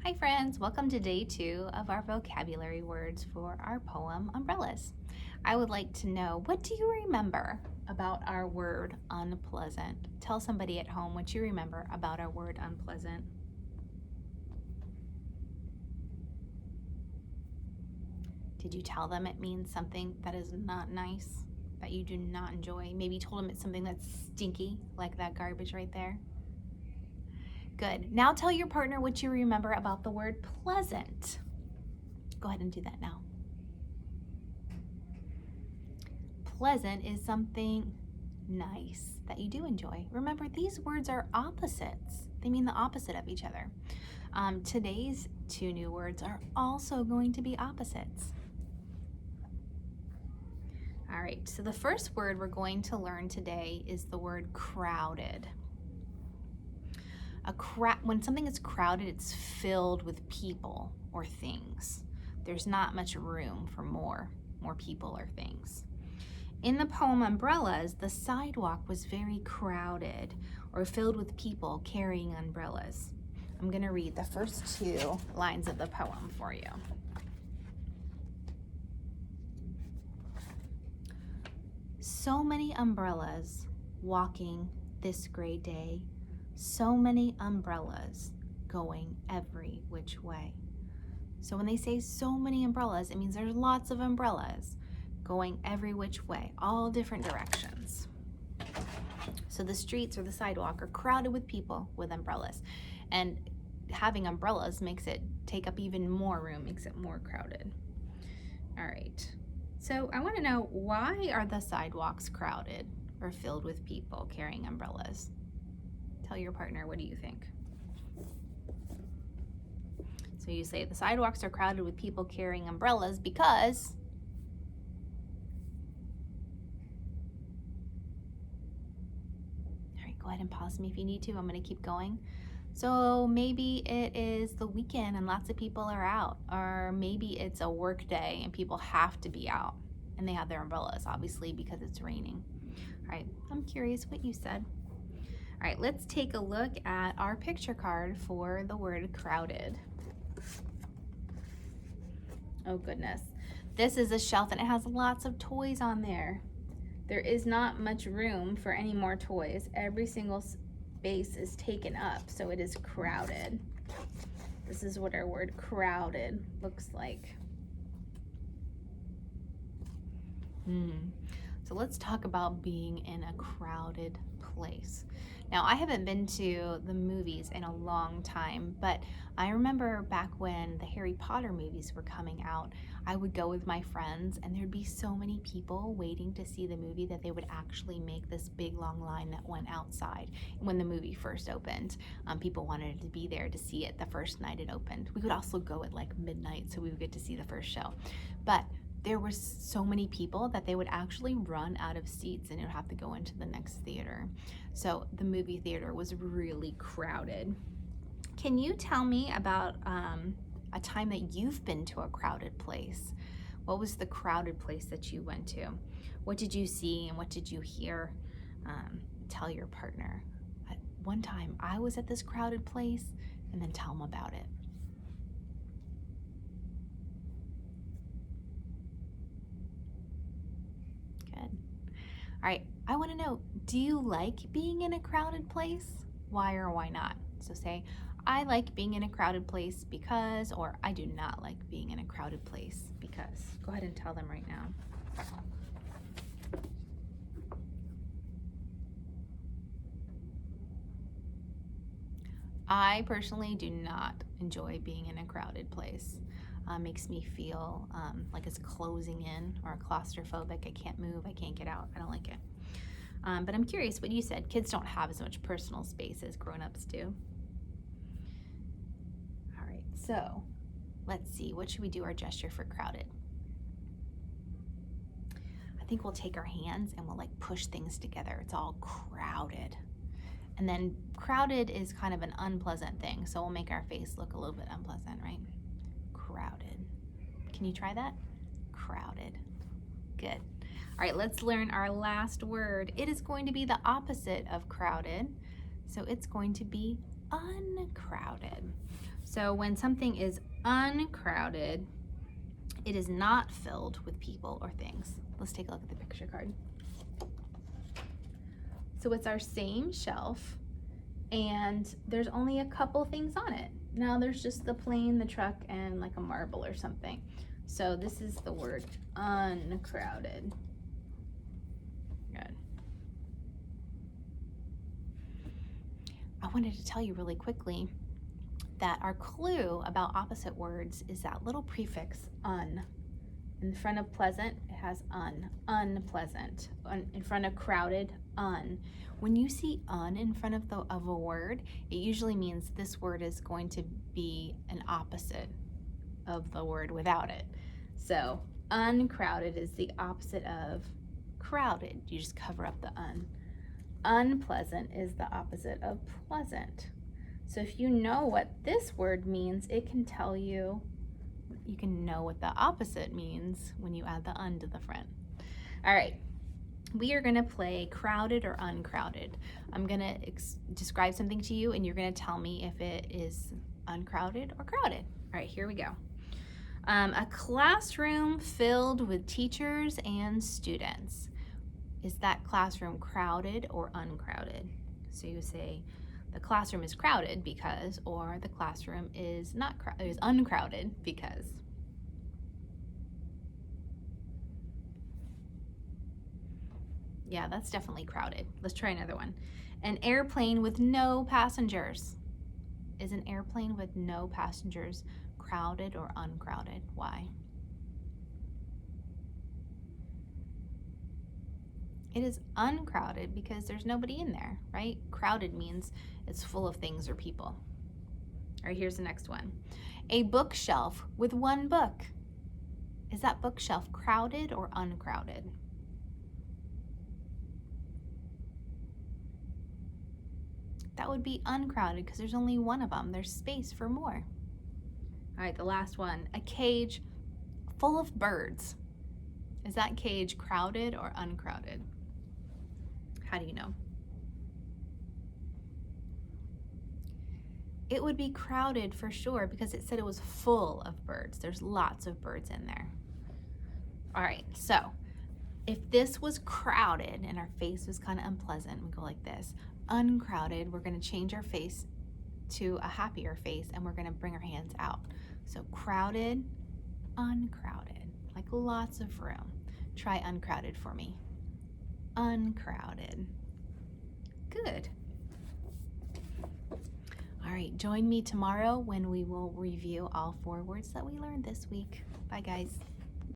Hi friends, welcome to day 2 of our vocabulary words for our poem Umbrellas. I would like to know, what do you remember about our word unpleasant? Tell somebody at home what you remember about our word unpleasant. Did you tell them it means something that is not nice, that you do not enjoy? Maybe you told them it's something that's stinky, like that garbage right there. Good. Now tell your partner what you remember about the word pleasant. Go ahead and do that now. Pleasant is something nice that you do enjoy. Remember, these words are opposites. They mean the opposite of each other. Today's 2 new words are also going to be opposites. All right, so the first word we're going to learn today is the word crowded. When something is crowded, it's filled with people or things. There's not much room for more people or things. In the poem Umbrellas, the sidewalk was very crowded or filled with people carrying umbrellas. I'm going to read the first 2 lines of the poem for you. So many umbrellas walking this gray day, so many umbrellas going every which way. So when they say so many umbrellas, it means there's lots of umbrellas going every which way, all different directions. So the streets or the sidewalk are crowded with people with umbrellas. And having umbrellas makes it take up even more room, makes it more crowded. All right. So I want to know, why are the sidewalks crowded or filled with people carrying umbrellas? Tell your partner, what do you think? So you say the sidewalks are crowded with people carrying umbrellas because... All right, go ahead and pause me if you need to. I'm going to keep going. So maybe it is the weekend and lots of people are out, or maybe it's a work day and people have to be out and they have their umbrellas, obviously, because it's raining. All right, I'm curious what you said. All right, let's take a look at our picture card for the word crowded. Oh goodness, this is a shelf and it has lots of toys on there. There is not much room for any more toys. Every single space is taken up, so it is crowded. This is what our word crowded looks like. So let's talk about being in a crowded place. Now, I haven't been to the movies in a long time, but I remember back when the Harry Potter movies were coming out, I would go with my friends and there'd be so many people waiting to see the movie that they would actually make this big long line that went outside when the movie first opened. People wanted to be there to see it the first night it opened. We would also go at like midnight so we would get to see the first show. But there were so many people that they would actually run out of seats and it would have to go into the next theater. So the movie theater was really crowded. Can you tell me about a time that you've been to a crowded place? What was the crowded place that you went to? What did you see and what did you hear? Tell your partner. One time I was at this crowded place, and then tell them about it. All right, I want to know, do you like being in a crowded place? Why or why not? So say, I like being in a crowded place because, or I do not like being in a crowded place because. Go ahead and tell them right now. I personally do not enjoy being in a crowded place. Makes me feel like it's closing in or claustrophobic. I can't move, I can't get out, I don't like it. But I'm curious what you said. Kids don't have as much personal space as grown-ups do. All right, so let's see, what should we do our gesture for crowded? I think we'll take our hands and we'll like push things together. It's all crowded. And then crowded is kind of an unpleasant thing, so we'll make our face look a little bit unpleasant, right? Crowded. Can you try that? Crowded. Good. All right, let's learn our last word. It is going to be the opposite of crowded, so it's going to be uncrowded. So when something is uncrowded, it is not filled with people or things. Let's take a look at the picture card. So it's our same shelf, and there's only a couple things on it. Now there's just the plane, the truck, and like a marble or something. So this is the word uncrowded. Good. I wanted to tell you really quickly that our clue about opposite words is that little prefix un. In front of pleasant, it has un, unpleasant. In front of crowded, un. When you see un in front of a word, it usually means this word is going to be an opposite of the word without it. So uncrowded is the opposite of crowded. You just cover up the un. Unpleasant is the opposite of pleasant. So if you know what this word means, it can tell you, you can know what the opposite means when you add the un to the front. All right, we are gonna play crowded or uncrowded. I'm gonna describe something to you and you're gonna tell me if it is uncrowded or crowded. All right, here we go. A classroom filled with teachers and students. Is that classroom crowded or uncrowded? So you say, the classroom is crowded because, or the classroom is not is uncrowded because. Yeah, that's definitely crowded. Let's try another one. An airplane with no passengers. Is an airplane with no passengers crowded or uncrowded? Why? It is uncrowded because there's nobody in there, right? Crowded means it's full of things or people. All right, here's the next one. A bookshelf with one book. Is that bookshelf crowded or uncrowded? That would be uncrowded because there's only one of them. There's space for more. All right, the last one. A cage full of birds. Is that cage crowded or uncrowded? How do you know? It would be crowded for sure because it said it was full of birds. There's lots of birds in there. All right, so if this was crowded and our face was kind of unpleasant, we go like this. Uncrowded, we're gonna change our face to a happier face and we're gonna bring our hands out. So crowded, uncrowded, like lots of room. Try uncrowded for me. Uncrowded. Good. All right, join me tomorrow when we will review all 4 words that we learned this week. Bye, guys.